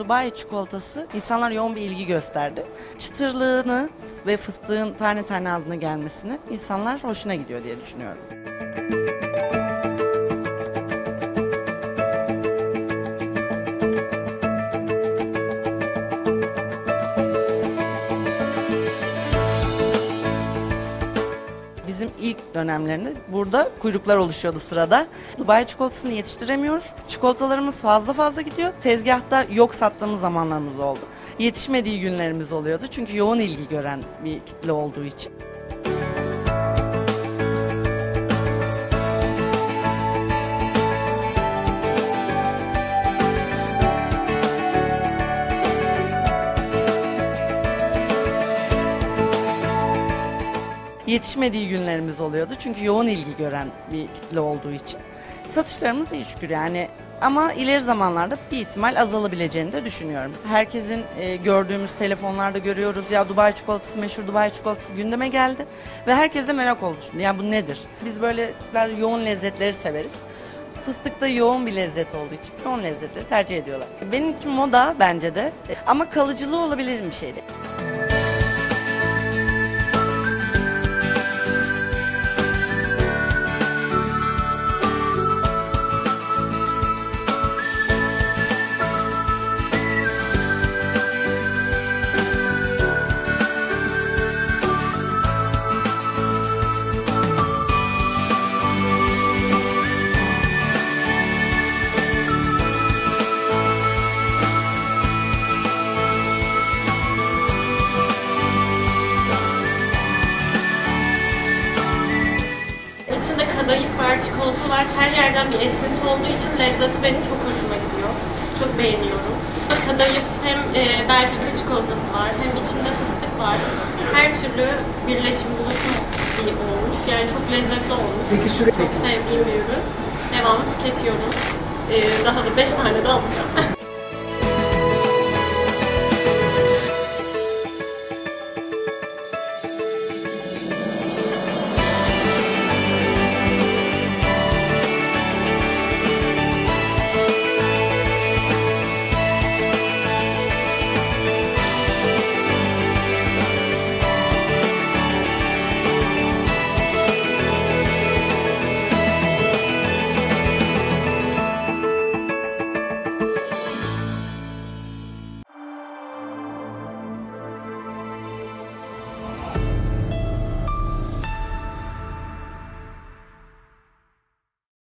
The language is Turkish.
Dubai çikolatası insanlar yoğun bir ilgi gösterdi. Çıtırlığını ve fıstığın tane tane ağzına gelmesini insanlar hoşuna gidiyor diye düşünüyorum. Bizim ilk dönemlerinde burada kuyruklar oluşuyordu sırada. Dubai çikolatasını yetiştiremiyoruz. Çikolatalarımız fazla gidiyor. Tezgahta yok sattığımız zamanlarımız oldu. Yetişmediği günlerimiz oluyordu. Çünkü yoğun ilgi gören bir kitle olduğu için. Yetişmediği günlerimiz oluyordu. Çünkü yoğun ilgi gören bir kitle olduğu için. Satışlarımız iyi şükür yani. Ama ileri zamanlarda bir ihtimal azalabileceğini de düşünüyorum. Herkesin gördüğümüz telefonlarda görüyoruz. Ya Dubai çikolatası, meşhur Dubai çikolatası gündeme geldi. Ve herkes de merak oldu. Yani bu nedir? Biz böyle Türkler yoğun lezzetleri severiz. Fıstıkta yoğun bir lezzet olduğu için yoğun lezzetleri tercih ediyorlar. Benim için moda bence de ama kalıcılığı olabilir bir şeydi. İçinde kadayıf var, çikolata var. Her yerden bir esinti olduğu için lezzeti benim çok hoşuma gidiyor. Çok beğeniyorum. Kadayıf hem Belçika çikolatası var, hem içinde fıstık var. Her türlü birleşim, buluşum iyi olmuş. Yani çok lezzetli olmuş. Peki çok sevdiğim bir ürün. Devamlı tüketiyorum. Daha da 5 tane de alacağım.